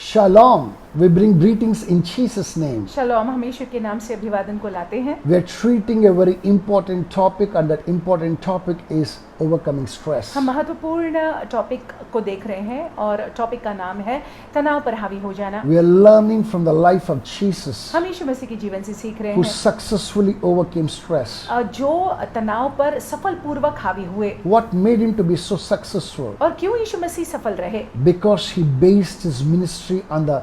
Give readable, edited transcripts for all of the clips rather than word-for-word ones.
Shalom. We bring greetings in Jesus' name. शलोम हम यीशु के नाम से अभिवादन को लाते हैं। We are treating a very important topic, and that important topic is overcoming stress. हम महत्वपूर्ण टॉपिक को देख रहे हैं और टॉपिक का नाम है तनाव पर हावी हो जाना। We are learning from the life of Jesus, हम यीशु मसीह के जीवन से सीख रहे who हैं successfully overcame stress. जो तनाव पर सफलपूर्वक हावी हुए। What made him to be so successful? और क्यों यीशु मसीह सफल रहे? Because he based his ministry on the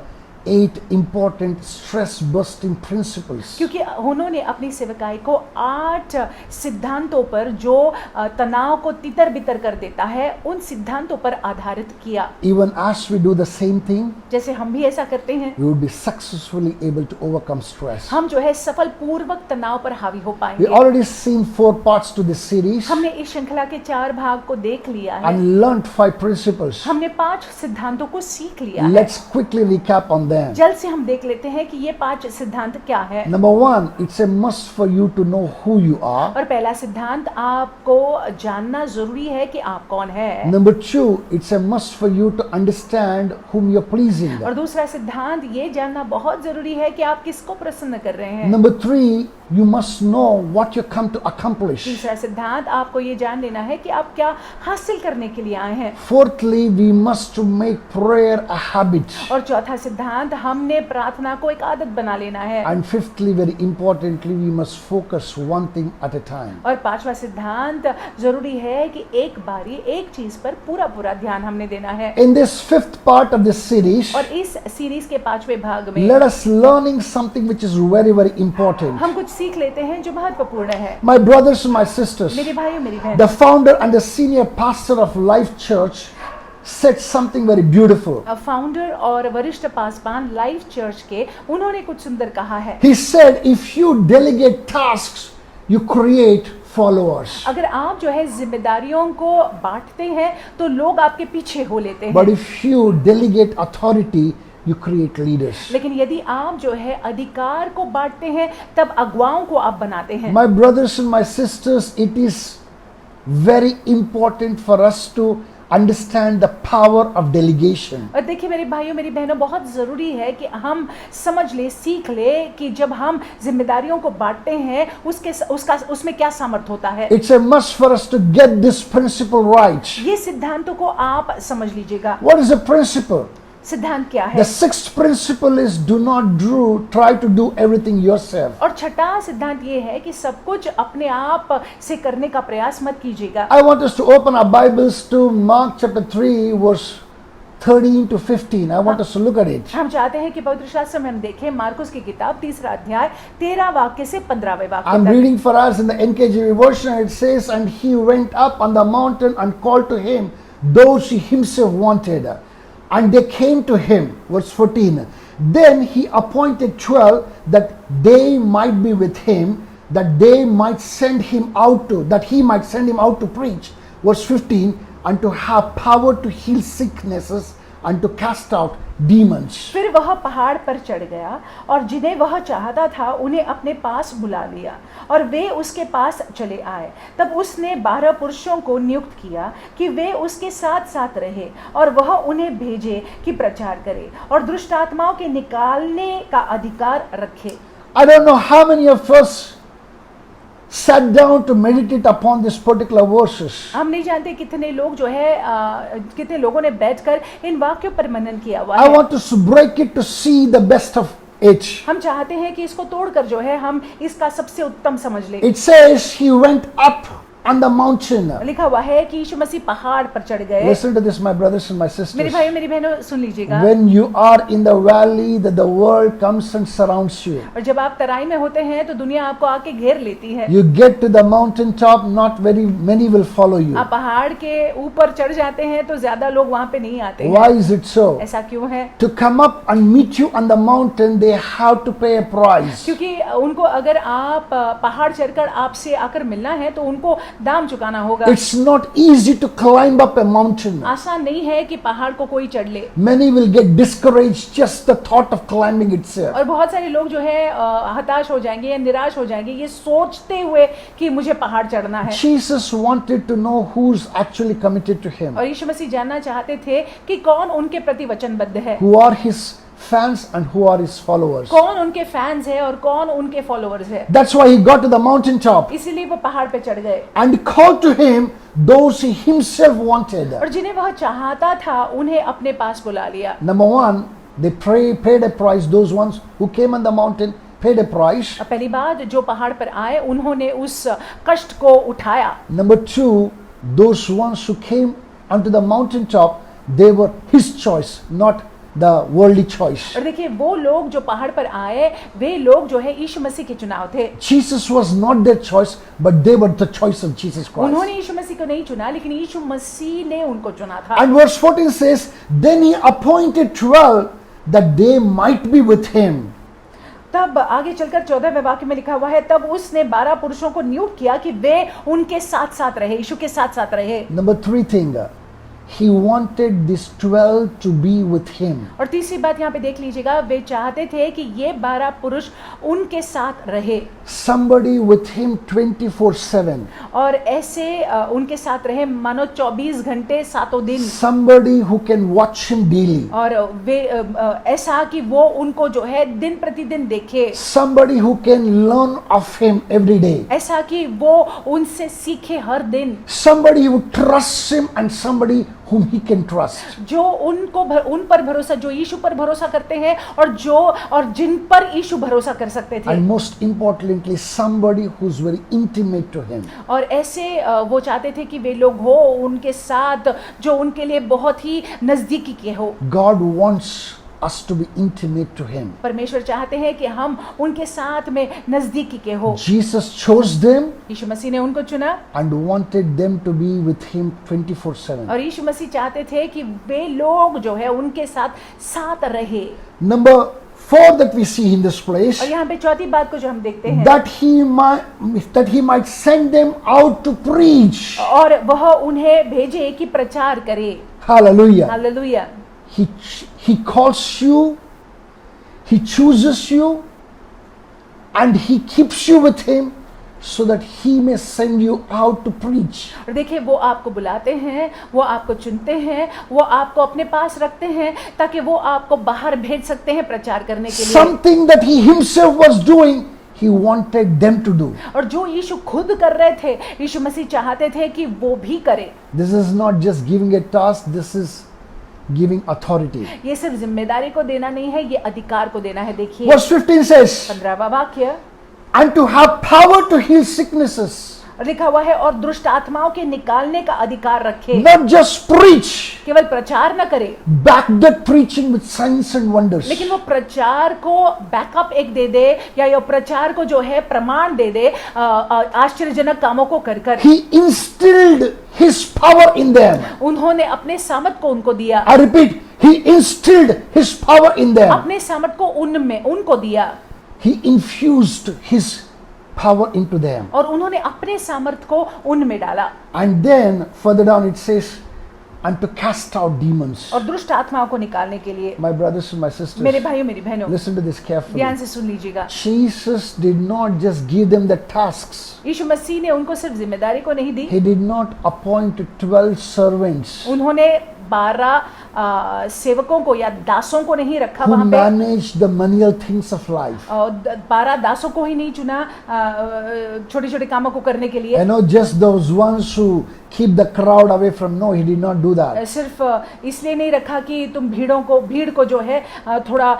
8 important stress busting principles. क्योंकि उन्होंने अपनी सेवकाई को 8 सिद्धांतों पर जो तनाव को तितर बितर कर देता है उन सिद्धांतों पर आधारित किया। Even as we do the same thing, जैसे हम भी ऐसा करते हैं, we will be successfully able to overcome stress. हम जो है सफल पूर्वक तनाव पर हावी हो We पाएंगे। already seen 4 parts to this series हमने इस श्रृंखला के 4 भाग को देख लिया है। and learned 5 principles. हमने 5 सिद्धांतों को सीख लिया है। Let's quickly recap on them. जल्द से हम देख लेते हैं कि ये 5 सिद्धांत क्या है। Number 1, it's a must for you to know who you are. और पहला सिद्धांत, आपको जानना जरूरी है कि आप कौन है। Number 2, it's a must for you to understand whom you're pleasing. और दूसरा सिद्धांत, ये जानना बहुत जरूरी है कि आप किसको प्रसन्न कर रहे हैं। Number 3, you must know what you come to accomplish. तीसरा सिद्धांत, आपको ये जान लेना है कि आप क्या हासिल करने के लिए आए हैं। Fourthly, we must to make prayer a habit. और चौथा सिद्धांत, हमने प्रार्थना को एक आदत बना लेना है। And fifthly, very importantly, we must focus one thing at a time. और पांचवा सिद्धांत, जरूरी है कि एक बारी एक चीज पर पूरा पूरा ध्यान हमने देना है। In this 5th part of this series, और इस सीरीज के 5वें भाग में let us learning something which is very, very important. हम कुछ सीख लेते हैं जो महत्वपूर्ण है। My brothers and my sisters, मेरे भाइयों मेरी बहन, the founder and the senior pastor of Life Church said something very beautiful. Founder और वरिष्ठ पासवान लाइफ चर्च के, उन्होंने कुछ सुंदर कहा है। He said, if you delegate tasks, you create followers. अगर आप जो है जिम्मेदारियों को बांटते हैं तो लोग आपके पीछे हो लेते But हैं, if you delegate authority, you create leaders. लेकिन यदि आप जो है अधिकार को बांटते हैं तब अगुवाओं को आप बनाते हैं। My brothers and my sisters, it is very important for us to understand the power of delegation. और देखिए मेरे भाइयों मेरी बहनों, बहुत ज़रूरी है कि हम समझ ले, सीख ले कि जब हम जिम्मेदारियों को बांटते हैं उसमें क्या सामर्थ होता है। It's a must for us to get this principle right. ये सिद्धांतों को आप समझ लीजिएगा। What is the principle? सिद्धांत क्या है? The 6th principle is do not try to do everything yourself. और छठा सिद्धांत ये है कि सब कुछ अपने आप से करने का प्रयास मत कीजिएगा। I want us to open our Bibles to Mark chapter 3 verse 13 to 15. I want us to look at it. हम चाहते हैं कि पवित्र शास्त्र में हम देखें मार्कुस की किताब 3रा अध्याय 13 वाक्य से 15वें वाक्य I'm तक। reading for us in the NKJV version. It says, and he went up on the mountain and called to him those he himself wanted. And they came to him. Verse 14. Then he appointed 12 that they might be with him, that he might send him out to preach. Verse 15. And to have power to heal sicknesses and to cast out demons. फिर वह पहाड़ पर चढ़ गया और जिन्हें वह चाहता था उन्हें अपने पास बुला लिया और वे उसके पास चले आए। तब उसने 12 पुरुषों को नियुक्त किया कि वे उसके साथ साथ रहे और वह उन्हें भेजे कि प्रचार करे और दुष्ट आत्माओं के निकालने का अधिकार रखे। I don't know how many of us sat down to meditate upon this particular verses. हम नहीं जानते कितने लोग जो है कितने लोगों ने बैठकर इन वाक्यों पर मनन किया हुआ I है। want us to break it to see the best of it. हम चाहते हैं कि इसको तोड़कर जो है हम इसका सबसे उत्तम समझ लें। It says he went up on the mountain. लिखा हुआ है कि यीशु मसीह पहाड़ पर चढ़ गए। Listen to this, my brothers and my मेरे sisters. भाइयों मेरी बहनों सुन लीजिएगा। When you are in the valley, that the world comes and surrounds you. और जब आप तराई में होते हैं तो दुनिया आपको आके घेर लेती है। You get to the mountain top, not very many will follow you. आप पहाड़ के ऊपर चढ़ जाते हैं तो ज्यादा लोग वहाँ पे नहीं आते Why हैं। is it so? ऐसा क्यों है? To come up and meet you on the mountain, they have to pay a price. क्योंकि उनको अगर आप पहाड़ चढ़कर आपसे आकर मिलना है तो उनको दाम चुकाना होगा। It's not easy to climb up a mountain. आसान नहीं है कि पहाड़ को कोई चढ़ ले, Many will get discouraged just the thought of climbing itself. और बहुत सारे लोग जो है हताश हो जाएंगे या निराश हो जाएंगे ये सोचते हुए कि मुझे पहाड़ चढ़ना है। Jesus wanted to know who's actually committed to him, और यीशु मसीह जानना चाहते थे कि कौन उनके प्रति वचनबद्ध है, who are his fans and who are his followers. कौन उनके फैंस है और कौन उनके फॉलोअर्स है। That's why he got to the mountaintop इसीलिए वो पहाड़ पे चढ़ गए and called to him those he himself wanted. और जिन्हें वह चाहता था उन्हें अपने पास बुला लिया। Number one, they paid a price. Those ones who came on the mountain paid a price. पहली बात, जो पहाड़ पर आए उन्होंने उस कष्ट को उठाया। Number two, those ones who came onto the mountaintop, they were his choice, not the worldly choice. और देखिए वो लोग जो पहाड़ पर आए वे लोग जो है यीशु मसीह के चुनाव थे। Jesus was not their choice, but they were the choice of Jesus Christ. उन्होंने यीशु मसीह को नहीं चुना लेकिन यीशु मसीह ने उनको चुना था। And verse 14 says, then he appointed 12 that they might be with him. तब आगे चलकर 14वें वाक्य में लिखा हुआ है, तब उसने 12 पुरुषों को नियुक्त किया कि वे उनके साथ साथ रहे, यीशु के साथ साथ रहे। Number three thing, he wanted these 12 to be with him. और तीसरी बात यहाँ पे देख लीजिएगा, वे चाहते थे कि ये 12 पुरुष उनके साथ रहे, Somebody with him 24/7. और ऐसे उनके साथ रहे मानो 24 घंटे सातों दिन, Somebody who can watch him daily. और वे ऐसा कि वो उनको जो है दिन प्रतिदिन देखे, Somebody who can learn of him every day. ऐसा कि वो उनसे सीखे हर दिन, Somebody who trusts him and somebody whom he can trust. जो उन पर भरोसा, जो यीशु पर भरोसा करते हैं और जिन पर यीशु भरोसा कर सकते थे, And most importantly, somebody who's very intimate to him. और ऐसे वो चाहते थे कि वे लोग हो उनके साथ जो उनके लिए बहुत ही नजदीकी के हो। God wants us to be intimate to him. परमेश्वर चाहते हैं कि हम उनके साथ में नजदीकी के हो। Jesus chose them यीशु मसीह ने उनको चुना and wanted them to be with him 24/7. और यीशु मसीह चाहते थे कि वे लोग जो है उनके साथ साथ रहे। Number 4 that we see in this place, और यहाँ पे चौथी बात को जो हम देखते हैं, that he might send them out to preach. और वह उन्हें भेजे कि प्रचार करे। Hallelujah. Hallelujah. He calls you, he chooses you, and he keeps you with him so that he may send you out to preach. और देखिए वो आपको बुलाते हैं, वो आपको चुनते हैं, वो आपको अपने पास रखते हैं ताकि वो आपको बाहर भेज सकते हैं प्रचार करने के लिए। Something that he himself was doing, he wanted them to do. और जो यीशु खुद कर रहे थे, यीशु मसीह चाहते थे कि वो भी करे। This is not just giving a task, this is giving authority. ये सिर्फ जिम्मेदारी को देना नहीं है, ये अधिकार को देना है। देखिए Verse 15 says, 15वां वाक्य, and to have power to heal sicknesses. लिखा हुआ है और दुष्ट आत्माओं के निकालने का अधिकार रखे। Not just preach, केवल प्रचार न करे, back that preaching with signs and wonders. लेकिन वो प्रचार को बैकअप एक दे दे, या ये प्रचार को जो है प्रमाण दे दे आश्चर्यजनक कामों को कर कर। He instilled his power in them. उन्होंने अपने सामर्थ को उनको दिया। I repeat, he instilled his power in them. अपने सामर्थ को उनको दिया, He infused his power into them. और उन्होंने अपने सामर्थ को उनमें डाला। And then further down it says, and to cast out demons. और दुष्ट आत्माओं को निकालने के लिए। My brothers and my मेरे sisters, भाइयों मेरी बहनों, listen to this carefully. ध्यान से सुन लीजिएगा। Jesus did not just give them the tasks. यीशु मसीह ने उनको सिर्फ जिम्मेदारी को नहीं दी, He did not appoint 12 servants उन्होंने 12 सेवकों को या दासों को नहीं रखा who वहां पे, managed the menial things of life. 12 दासों को ही नहीं चुना छोटे छोटे कामों को करने के लिए। You know, just those ones who keep the crowd away from. No, he did not do that. सिर्फ इसलिए नहीं रखा कि तुम भीड़ को जो है थोड़ा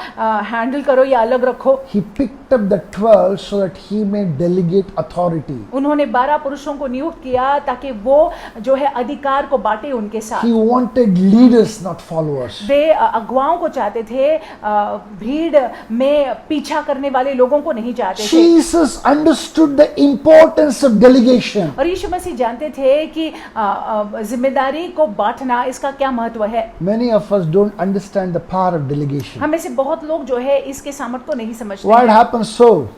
हैंडल करो या अलग रखो। He picked up the 12 so that he may delegate authority. उन्होंने 12 पुरुषों को नियुक्त किया ताकि वो जो है अधिकार को बांटे उनके साथ। He wanted leaders, not followers. वे अगुवाओं को चाहते थे, भीड़ में पीछा करने वाले लोगों को नहीं चाहते थे। Jesus understood the importance of delegation. और यीशु मसीह जानते थे कि जिम्मेदारी को बांटना इसका क्या महत्व है। Many of us don't understand the power of delegation. हमें से बहुत लोग जो है इसके सामर्थ्य को नहीं समझते Why it हैं। happens so?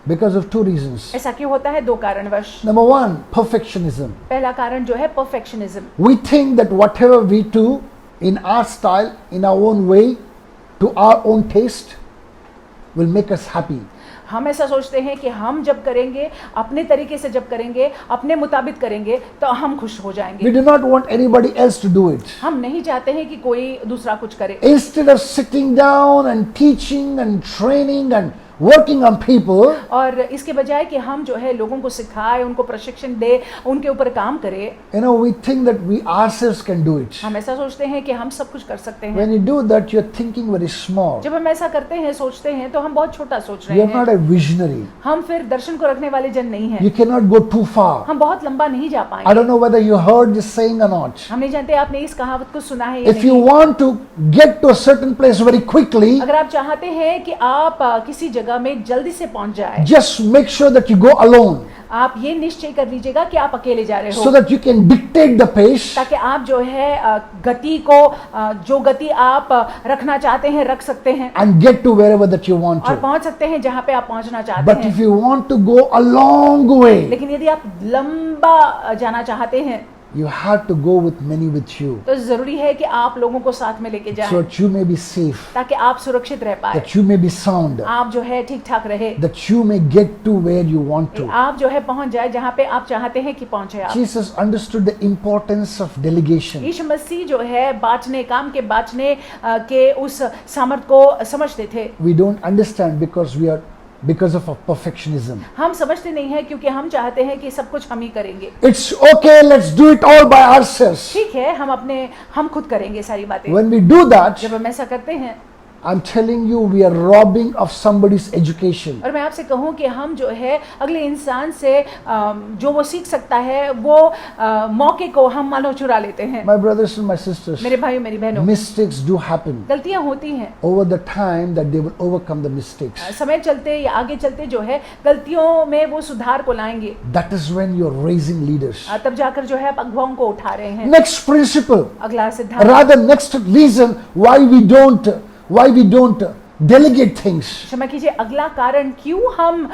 Because of two reasons. ऐसा क्यों होता है? दो कारणवश। Number one, perfectionism. पहला कारण जो है perfectionism. We think that whatever we do in our style, in our own way, to our own taste, will make us happy. हम ऐसा सोचते हैं कि हम जब करेंगे, अपने तरीके से जब करेंगे, अपने मुताबिक करेंगे, तो हम खुश हो We जाएंगे। do not want anybody else to do it. हम नहीं चाहते हैं कि कोई दूसरा कुछ करे। Instead of sitting down and teaching and training and working on people, और इसके बजाय कि हम जो है लोगों को सिखाए, उनको प्रशिक्षण दे, उनके ऊपर काम करे, we think that we ourselves can do it. हम ऐसा सोचते हैं कि हम सब कुछ कर सकते हैं। When you do that, you're thinking very small. जब हम ऐसा करते हैं, सोचते हैं, तो हम बहुत छोटा सोच रहे You're not हैं। a visionary. हम फिर दर्शन को रखने वाले जन नहीं हैं। You cannot go too far. हम बहुत लंबा नहीं जा I पाएंगे। don't know whether you heard this saying or not. हम नहीं जानते आपने इस कहावत को सुना है या If you नहीं। want to get to a certain place very quickly, अगर आप चाहते हैं कि आप किसी जगह में जल्दी से पहुंच जाए, just make sure that you go alone आप ये निश्चय कर लीजिएगा कि आप अकेले जा रहे so हो, that you can dictate the pace ताकि आप जो है गति को, जो गति आप रखना चाहते हैं रख सकते हैं and get to wherever that you want और to. पहुंच सकते हैं जहां पे आप पहुंचना चाहते But if हैं। you want to go a long way, लेकिन यदि आप लंबा जाना चाहते हैं, you have to go with many with you तो जरूरी है कि आप लोगों को साथ में लेके so जाएं, that you may be safe, ताकि आप सुरक्षित रह पाए, that you may be sound, आप जो है ठीक ठाक रहे, that you may get to where you want to. आप जो है पहुंच जाए जहां पे आप चाहते हैं कि पहुंचे आप। Jesus understood the importance of delegation. यीशु मसीह जो है बांटने, काम के बांटने के उस सामर्थ को समझते थे। We don't understand because of our perfectionism. हम समझते नहीं है क्योंकि हम चाहते हैं कि सब कुछ हम ही करेंगे। It's okay, let's do it all by ourselves. ठीक है, हम खुद करेंगे सारी बातें। When we do that, जब हम ऐसा करते हैं, I'm telling you, we are robbing of somebody's education. और मैं आपसे कहूं कि हम जो है अगले इंसान से जो वो सीख सकता है, वो मौके को हम मानो चुरा लेते हैं। My brothers and my sisters, मेरे भाइयों, मेरी बहनों, mistakes do happen. गलतियां होती हैं। Over the time that they will overcome the mistakes. समय चलते या आगे चलते जो है गलतियों में वो सुधार को लाएंगे। That is when you're raising leaders. तब जाकर जो है आप अगुवाओं को उठा रहे हैं। Next principle, अगला सिद्धांत, rather next reason why we don't delegate things. क्षमा कीजिए, अगला कारण क्यों हम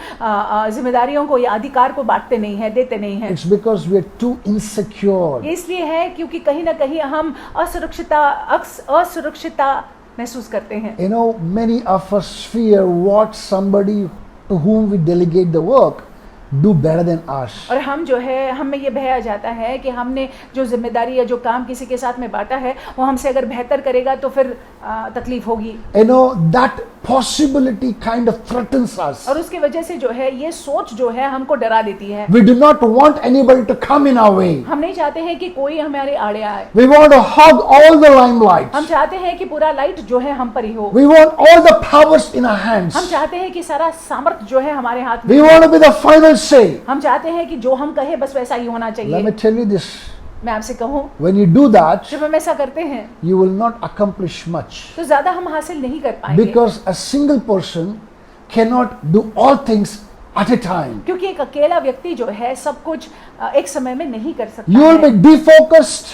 जिम्मेदारियों को या अधिकार को बांटते नहीं है, देते नहीं हैं। It's because we are too insecure. ये इसलिए है क्योंकि कहीं ना कहीं हम असुरक्षिता महसूस करते हैं। Many of us fear what somebody to whom we delegate the work do better than us. और हम जो है, हमें ये भय आ जाता है कि हमने जो जिम्मेदारी या जो काम किसी के साथ में बांटा है, वो हमसे अगर बेहतर करेगा तो फिर तकलीफ होगी। That possibility kind of threatens us. और उसकी वजह से जो है ये सोच जो है हमको डरा देती है। We do not want anybody to come in our way. हम नहीं चाहते हैं कि कोई हमारे आड़े आए। We want to hog all the limelight. हम चाहते हैं कि पूरा लाइट जो है हम पर ही हो। We want all the powers in our hands. हम चाहते हैं कि सारा सामर्थ जो है हमारे हाथ में। We want to be the final say. हम चाहते हैं कि जो हम कहे बस वैसा ही होना Let चाहिए। me tell you this. मैं आपसे कहूँ, When you do that, जब हम ऐसा करते हैं you will not accomplish much. तो ज्यादा हम हासिल नहीं कर पाएंगे। Because a single person cannot do all things at a time. क्योंकि एक अकेला व्यक्ति जो है सब कुछ एक समय में नहीं कर सकता You will be है। defocused.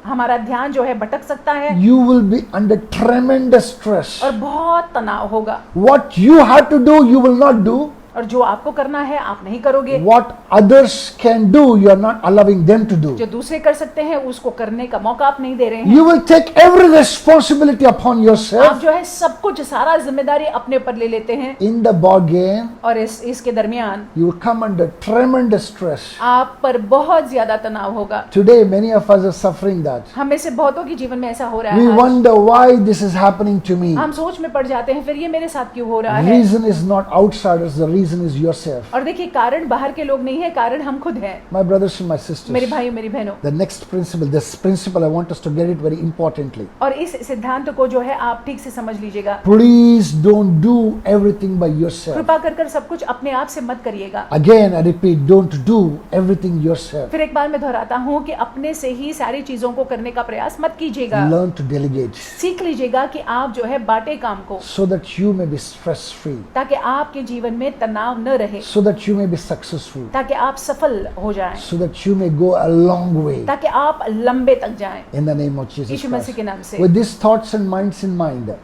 हमारा ध्यान जो है भटक सकता है You will be under tremendous stress. और बहुत तनाव होगा। What you have to do, you will not do. और जो आपको करना है आप नहीं करोगे। What others can do, you are not allowing them to do. जो दूसरे कर सकते हैं उसको करने का मौका आप नहीं दे रहे हैं। You will take every responsibility upon आप yourself. जो है सब कुछ, सारा जिम्मेदारी अपने ऊपर ले लेते हैं In the bargain, और इसके दरमियान you will come under tremendous stress. आप पर बहुत ज्यादा तनाव होगा। Today, many of us are suffering that. हम में से बहुतों के जीवन में ऐसा हो रहा We है। wonder why this is happening to me. हम सोच में पड़ जाते हैं, फिर ये मेरे साथ क्यों हो रहा है। Reason is not outsiders, the reason is yourself. और देखिए, कारण बाहर के लोग नहीं है, कारण हम खुद हैं। My brothers and my मेरे sisters, भाइयों, मेरी बहनों, the next principle, this principle, I want us to get it very importantly. और इस सिद्धांत को जो है आप ठीक से समझ लीजिएगा। Please don't do everything by yourself. कृपा कर सब कुछ अपने आप से मत करिएगा। Again, I repeat, don't do everything yourself. फिर एक बार मैं दोहराता हूँ कि अपने से ही सारी चीजों को करने का प्रयास मत कीजिएगा। Learn to delegate सीख लीजिएगा कि आप जो है बांटे काम को, so that you may be stress free, ताकि आपके जीवन में तनाव न रहे, so that you may be successful, ताकि आप सफल हो जाएं, so that you may go a long way. ताकि आप लंबे तक जाएं। In the name of Jesus Yeshu Masih Christ. के नाम से। With these thoughts and minds in mind,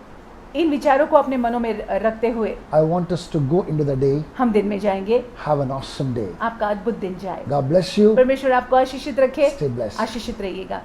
इन विचारों को अपने मनों में रखते हुए I want us to go into the day, हम दिन में जाएंगे। have an awesome day. आपका अद्भुत दिन जाए। God bless you. परमेश्वर आपको आशीषित रखे। Stay blessed. आशीषित रहिएगा।